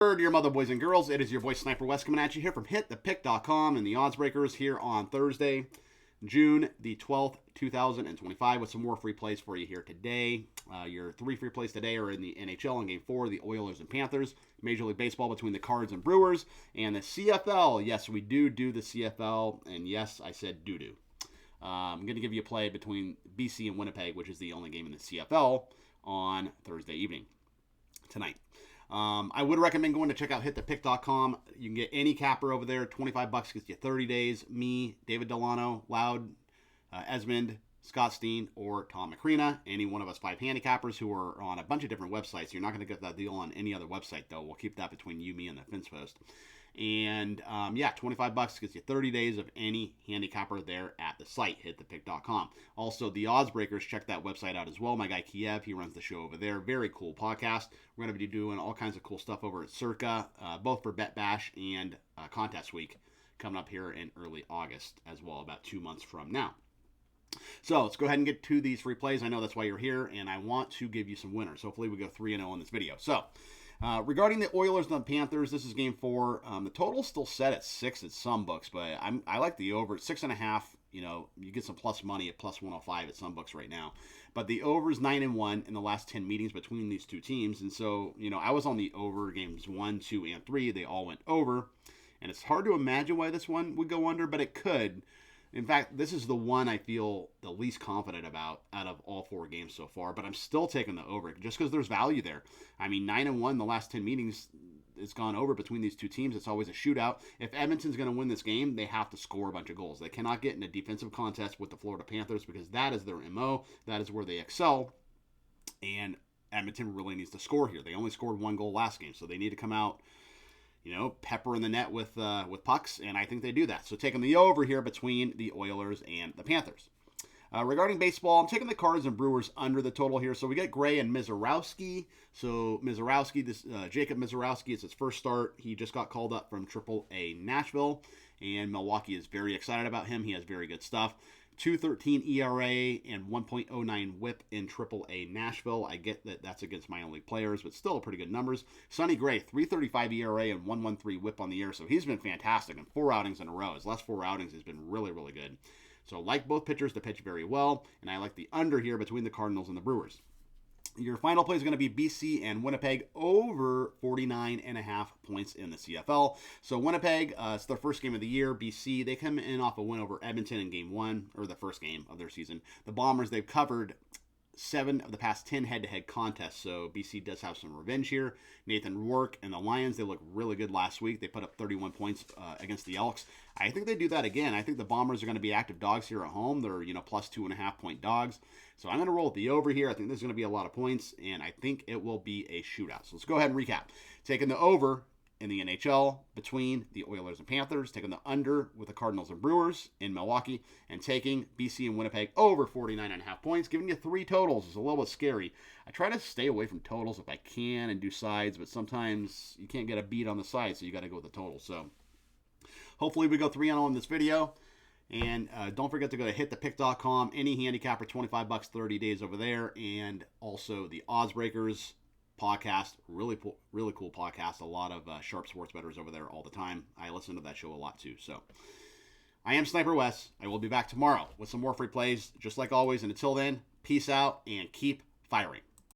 Dear mother, boys and girls, it is your voice Sniper Wes coming at you here from hitthepick.com and the odds breakers here on Thursday, June the 12th, 2025 with some more free plays for you here today. Your three free plays today are in the NHL in Game 4, the Oilers and Panthers, Major League Baseball between the Cards and Brewers, and the CFL. Yes, we do the CFL, and yes, I said do. I'm going to give you a play between BC and Winnipeg, which is the only game in the CFL on Thursday evening tonight. I would recommend going to check out hitthepick.com. You can get any capper over there. $25 gets you 30 days. Me, David Delano, Loud, Esmond, Scott Steen, or Tom McCreena. Any one of us 5 handicappers who are on a bunch of different websites. You're not going to get that deal on any other website, though. We'll keep that between you, me, and the fence post. And yeah, $25 gets you 30 days of any handicapper there at the site, hitthepick.com. Also, the odds breakers, check that website out as well. My guy Kiev, he runs the show over there. Very cool podcast. We're going to be doing all kinds of cool stuff over at Circa, both for Bet Bash and Contest Week coming up here in early August as well, about 2 months from now. So let's go ahead and get to these free plays. I know that's why you're here, and I want to give you some winners. Hopefully we go 3-0 on this video. So regarding the Oilers and the Panthers, this is Game 4. The total's still set at 6 at some books, but I like the over at 6.5. You know, you get some plus money at plus 105 at some books right now. But the over is 9-1 in the last 10 meetings between these two teams. And so, you know, I was on the over games 1, 2, and 3. They all went over. And it's hard to imagine why this one would go under, but it could. In fact, this is the one I feel the least confident about out of all 4 games so far, but I'm still taking the over just because there's value there. I mean, 9-1 the last 10 meetings, it's gone over between these two teams. It's always a shootout. If Edmonton's going to win this game, they have to score a bunch of goals. They cannot get in a defensive contest with the Florida Panthers because that is their MO. That is where they excel, and Edmonton really needs to score here. They only scored 1 goal last game, so they need to come out, you know, pepper in the net with pucks, and I think they do that. So taking the over here between the Oilers and the Panthers. Regarding baseball, I'm taking the Cards and Brewers under the total here. So we get Gray and Mizorowski. So Mizorowski, this Jacob Mizorowski, it's his first start. He just got called up from AAA Nashville, and Milwaukee is very excited about him. He has very good stuff. 2.13 ERA and 1.09 whip in AAA Nashville. I get that that's against minor league players, but still pretty good numbers. Sonny Gray, 3.35 ERA and 1.13 whip on the year, so he's been fantastic in 4 outings in a row. His last 4 outings has been really, really good. So I like both pitchers to pitch very well, and I like the under here between the Cardinals and the Brewers. Your final play is going to be BC and Winnipeg over 49.5 points in the CFL. So Winnipeg, it's their first game of the year. BC, they come in off a win over Edmonton in Game 1, or the first game of their season. The Bombers, they've covered 7 of the past 10 head-to-head contests, so BC does have some revenge here. Nathan Rourke and the Lions, they looked really good last week. They put up 31 points against the Elks. I think they do that again. I think the Bombers are going to be active dogs here at home. They're, you know, plus 2.5 point dogs. So I'm going to roll with the over here. I think there's going to be a lot of points, and I think it will be a shootout. So let's go ahead and recap. Taking the over in the NHL between the Oilers and Panthers, taking the under with the Cardinals and Brewers in Milwaukee, and taking BC and Winnipeg over 49.5 points, giving you 3 totals. It's a little bit scary. I try to stay away from totals if I can and do sides, but sometimes you can't get a beat on the side, so you got to go with the total. So hopefully we go 3-0 in this video. And don't forget to go to hitthepick.com. Any handicapper, $25, 30 days over there. And also the Odds Breakers podcast, really cool podcast. A lot of sharp sports bettors over there all the time. I listen to that show a lot too. So I am Sniper Wes. I will be back tomorrow with some more free plays, just like always. And until then, peace out and keep firing.